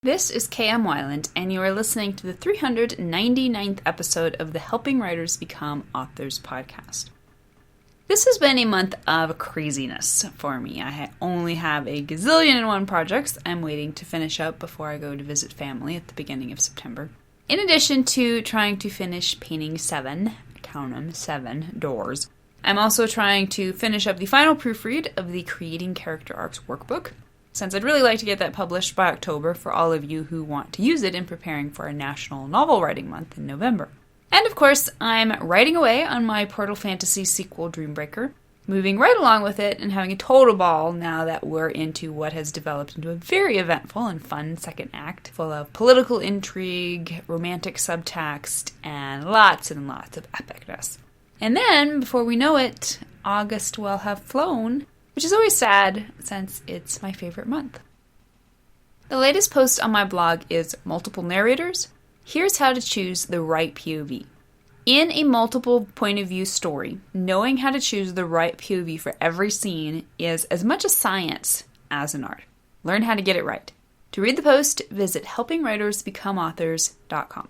This is KM Weiland, and you are listening to the 399th episode of the Helping Writers Become Authors podcast. This has been a month of craziness for me. I only have a gazillion and one projects I'm waiting to finish up before I go to visit family at the beginning of September. In addition to trying to finish painting 7 doors, I'm also trying to finish up the final proofread of the Creating Character Arcs workbook, since I'd really like to get that published by October for all of you who want to use it in preparing for a National Novel Writing Month in November. And of course, I'm writing away on my Portal Fantasy sequel, Dreambreaker, moving right along with it and having a total ball now that we're into what has developed into a very eventful and fun second act, full of political intrigue, romantic subtext, and lots of epicness. And then, before we know it, August will have flown, which is always sad since it's my favorite month. The latest post on my blog is Multiple Narrators. Here's how to choose the right POV. In a multiple point of view story, knowing how to choose the right POV for every scene is as much a science as an art. Learn how to get it right. To read the post, visit helpingwritersbecomeauthors.com.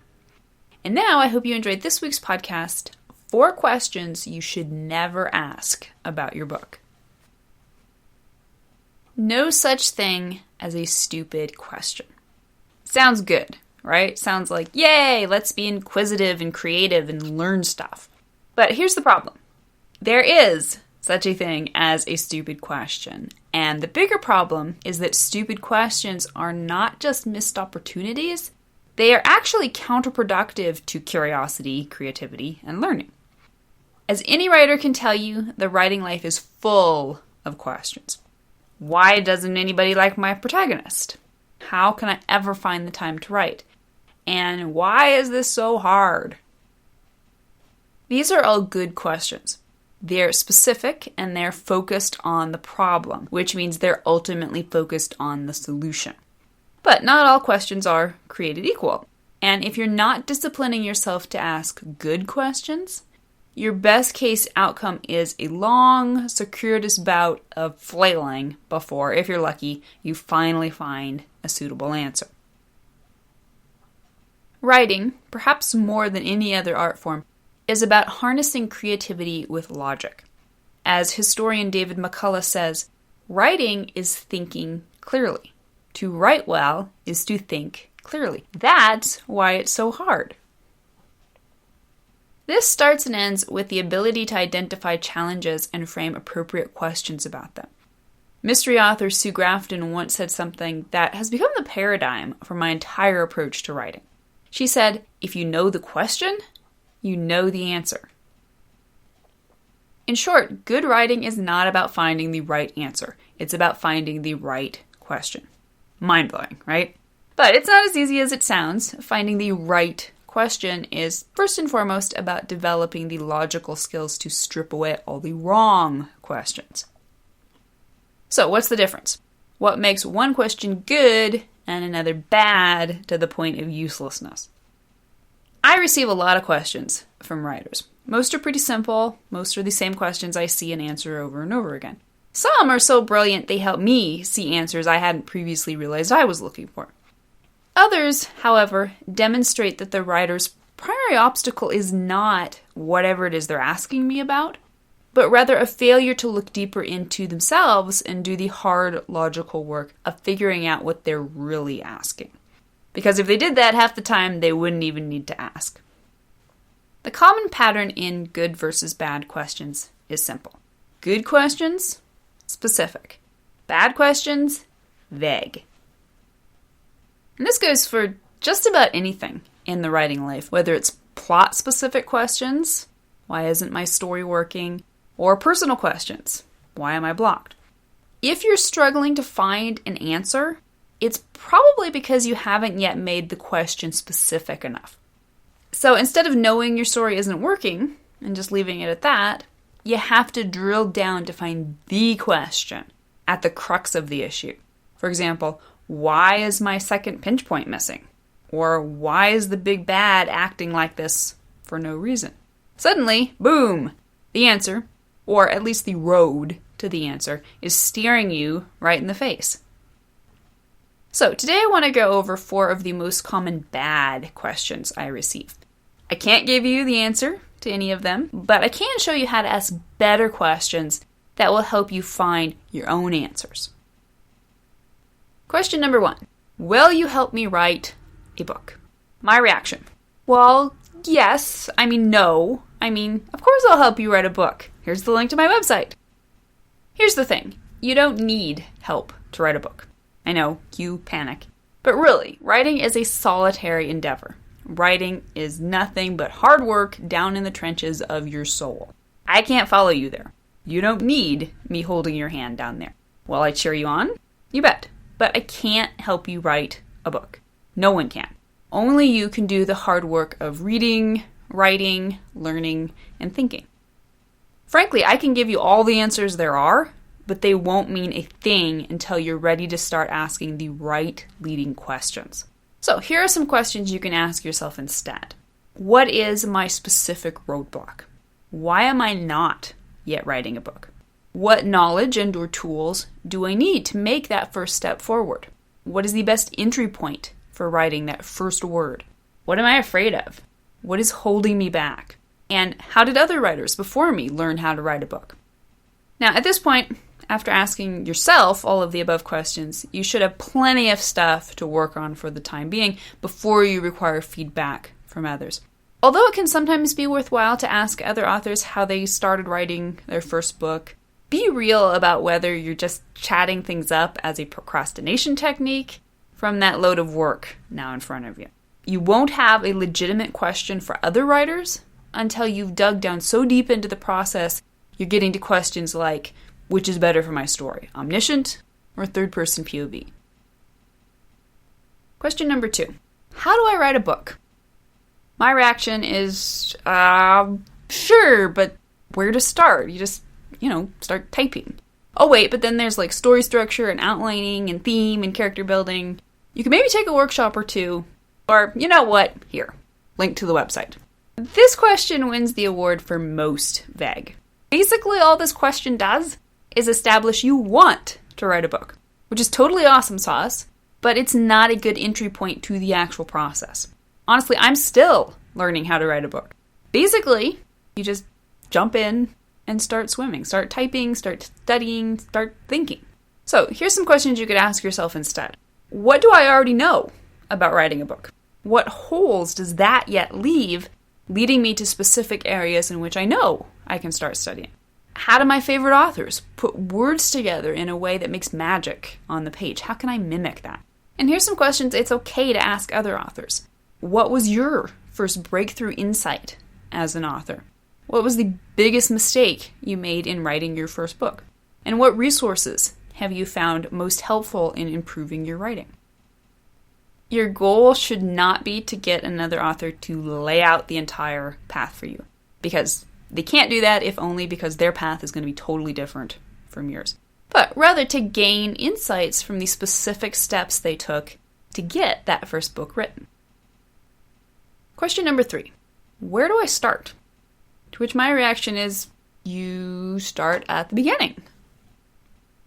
And now I hope you enjoyed this week's podcast, 4 questions you should never ask about your book. No such thing as a stupid question. Sounds good, right? Sounds like, yay, let's be inquisitive and creative and learn stuff. But here's the problem. There is such a thing as a stupid question. And the bigger problem is that stupid questions are not just missed opportunities, they are actually counterproductive to curiosity, creativity, and learning. As any writer can tell you, the writing life is full of questions. Why doesn't anybody like my protagonist? How can I ever find the time to write? And why is this so hard? These are all good questions. They're specific and they're focused on the problem, which means they're ultimately focused on the solution. But not all questions are created equal. And if you're not disciplining yourself to ask good questions, your best case outcome is a long, circuitous bout of flailing before, if you're lucky, you finally find a suitable answer. Writing, perhaps more than any other art form, is about harnessing creativity with logic. As historian David McCullough says, writing is thinking clearly. To write well is to think clearly. That's why it's so hard. This starts and ends with the ability to identify challenges and frame appropriate questions about them. Mystery author Sue Grafton once said something that has become the paradigm for my entire approach to writing. She said, if you know the question, you know the answer. In short, good writing is not about finding the right answer. It's about finding the right question. Mind-blowing, right? But it's not as easy as it sounds. Finding the right question is first and foremost about developing the logical skills to strip away all the wrong questions. So what's the difference? What makes one question good and another bad to the point of uselessness? I receive a lot of questions from writers. Most are pretty simple. Most are the same questions I see and answer over and over again. Some are so brilliant they help me see answers I hadn't previously realized I was looking for. Others, however, demonstrate that the writer's primary obstacle is not whatever it is they're asking me about, but rather a failure to look deeper into themselves and do the hard, logical work of figuring out what they're really asking. Because if they did that half the time, they wouldn't even need to ask. The common pattern in good versus bad questions is simple. Good questions, specific. Bad questions, vague. And this goes for just about anything in the writing life, whether it's plot-specific questions, why isn't my story working, or personal questions, why am I blocked? If you're struggling to find an answer, it's probably because you haven't yet made the question specific enough. So instead of knowing your story isn't working and just leaving it at that, you have to drill down to find the question at the crux of the issue. For example, why is my second pinch point missing? Or why is the big bad acting like this for no reason? Suddenly, boom, the answer, or at least the road to the answer, is staring you right in the face. So today I want to go over 4 of the most common bad questions I receive. I can't give you the answer to any of them, but I can show you how to ask better questions that will help you find your own answers. Question number 1. Will you help me write a book? My reaction. Well, yes. No. Of course I'll help you write a book. Here's the link to my website. Here's the thing. You don't need help to write a book. I know, you panic. But really, writing is a solitary endeavor. Writing is nothing but hard work down in the trenches of your soul. I can't follow you there. You don't need me holding your hand down there. Will I cheer you on? You bet. But I can't help you write a book. No one can. Only you can do the hard work of reading, writing, learning, and thinking. Frankly, I can give you all the answers there are, but they won't mean a thing until you're ready to start asking the right leading questions. So here are some questions you can ask yourself instead. What is my specific roadblock? Why am I not yet writing a book? What knowledge and or tools do I need to make that first step forward? What is the best entry point for writing that first word? What am I afraid of? What is holding me back? And how did other writers before me learn how to write a book? Now, at this point, after asking yourself all of the above questions, you should have plenty of stuff to work on for the time being before you require feedback from others. Although it can sometimes be worthwhile to ask other authors how they started writing their first book, be real about whether you're just chatting things up as a procrastination technique from that load of work now in front of you. You won't have a legitimate question for other writers until you've dug down so deep into the process you're getting to questions like, which is better for my story, omniscient or third-person POV? Question number 2. How do I write a book? My reaction is, sure, but where to start? You just, start typing. Oh wait, but then there's like story structure and outlining and theme and character building. You can maybe take a workshop or 2, or you know what? Here, link to the website. This question wins the award for most vague. Basically, all this question does is establish you want to write a book, which is totally awesome sauce, but it's not a good entry point to the actual process. Honestly, I'm still learning how to write a book. Basically, you just jump in and start swimming, start typing, start studying, start thinking. So here's some questions you could ask yourself instead. What do I already know about writing a book? What holes does that yet leave, leading me to specific areas in which I know I can start studying? How do my favorite authors put words together in a way that makes magic on the page? How can I mimic that? And here's some questions it's okay to ask other authors. What was your first breakthrough insight as an author? What was the biggest mistake you made in writing your first book? And what resources have you found most helpful in improving your writing? Your goal should not be to get another author to lay out the entire path for you, because they can't do that if only because their path is going to be totally different from yours. But rather to gain insights from the specific steps they took to get that first book written. Question number 3. Where do I start? To which my reaction is, you start at the beginning.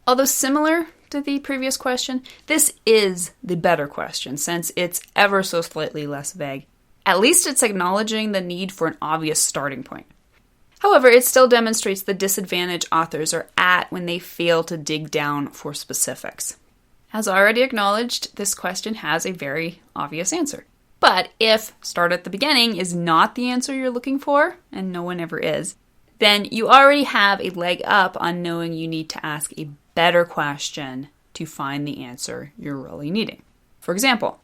Although similar to the previous question, this is the better question since it's ever so slightly less vague. At least it's acknowledging the need for an obvious starting point. However, it still demonstrates the disadvantage authors are at when they fail to dig down for specifics. As already acknowledged, this question has a very obvious answer. But if start at the beginning is not the answer you're looking for, and no one ever is, then you already have a leg up on knowing you need to ask a better question to find the answer you're really needing. For example,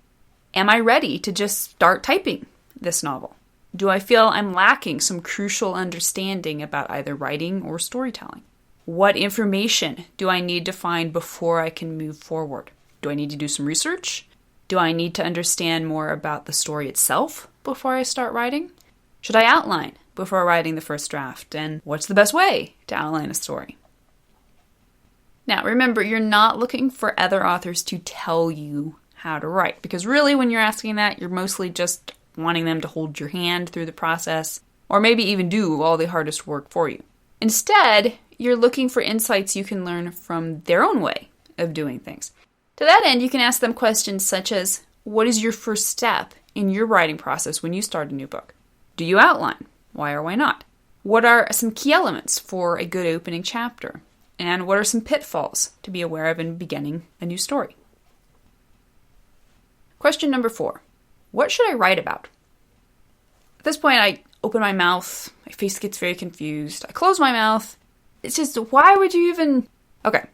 am I ready to just start typing this novel? Do I feel I'm lacking some crucial understanding about either writing or storytelling? What information do I need to find before I can move forward? Do I need to do some research? Do I need to understand more about the story itself before I start writing? Should I outline before writing the first draft? And what's the best way to outline a story? Now, remember, you're not looking for other authors to tell you how to write, because really when you're asking that, you're mostly just wanting them to hold your hand through the process, or maybe even do all the hardest work for you. Instead, you're looking for insights you can learn from their own way of doing things. To that end, you can ask them questions such as, what is your first step in your writing process when you start a new book? Do you outline? Why or why not? What are some key elements for a good opening chapter? And what are some pitfalls to be aware of in beginning a new story? Question number 4. What should I write about? At this point, I open my mouth, my face gets very confused, I close my mouth. It's just, why would you even... Okay.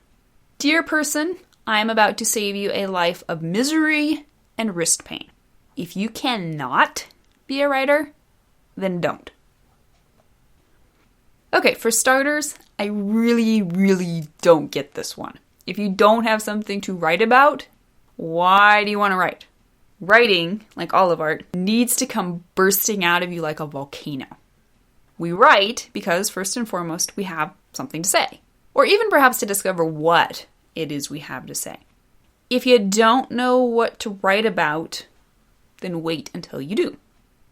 Dear person, I am about to save you a life of misery and wrist pain. If you cannot be a writer, then don't. Okay, for starters, I really don't get this one. If you don't have something to write about, why do you want to write? Writing, like all of art, needs to come bursting out of you like a volcano. We write because, first and foremost, we have something to say. Or even perhaps to discover what it is we have to say. If you don't know what to write about, then wait until you do.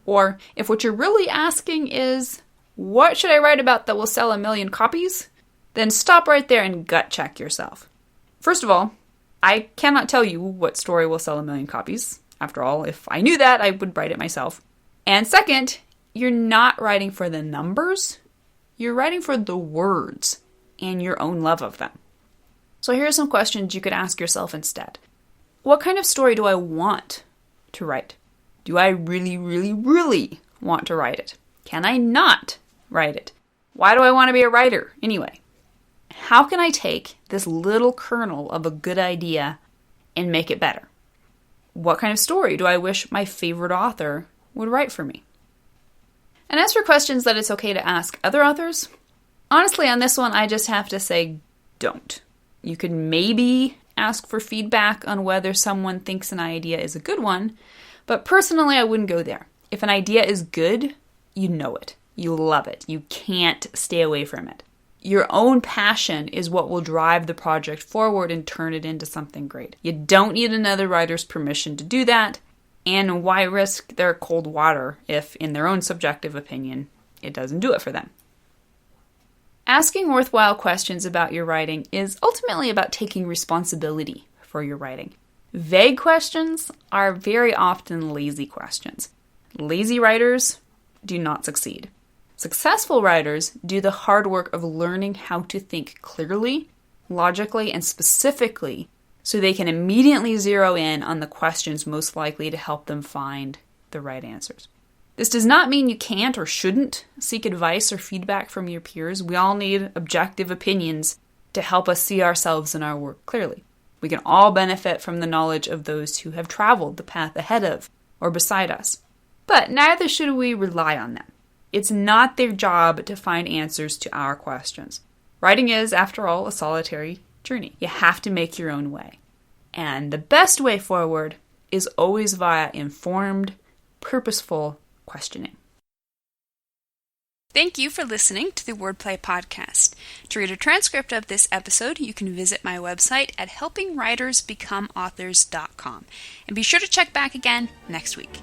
Or if what you're really asking is, what should I write about that will sell 1 million copies? Then stop right there and gut check yourself. First of all, I cannot tell you what story will sell 1 million copies. After all, if I knew that, I would write it myself. And second, you're not writing for the numbers. You're writing for the words and your own love of them. So here are some questions you could ask yourself instead. What kind of story do I want to write? Do I really want to write it? Can I not write it? Why do I want to be a writer anyway? How can I take this little kernel of a good idea and make it better? What kind of story do I wish my favorite author would write for me? And as for questions that it's okay to ask other authors, honestly, on this one, I just have to say, don't. You could maybe ask for feedback on whether someone thinks an idea is a good one, but personally, I wouldn't go there. If an idea is good, you know it. You love it. You can't stay away from it. Your own passion is what will drive the project forward and turn it into something great. You don't need another writer's permission to do that, and why risk their cold water if, in their own subjective opinion, it doesn't do it for them? Asking worthwhile questions about your writing is ultimately about taking responsibility for your writing. Vague questions are very often lazy questions. Lazy writers do not succeed. Successful writers do the hard work of learning how to think clearly, logically, and specifically so they can immediately zero in on the questions most likely to help them find the right answers. This does not mean you can't or shouldn't seek advice or feedback from your peers. We all need objective opinions to help us see ourselves and our work clearly. We can all benefit from the knowledge of those who have traveled the path ahead of or beside us. But neither should we rely on them. It's not their job to find answers to our questions. Writing is, after all, a solitary journey. You have to make your own way. And the best way forward is always via informed, purposeful questioning. Thank you for listening to the Wordplay Podcast. To read a transcript of this episode, you can visit my website at helpingwritersbecomeauthors.com. And be sure to check back again next week.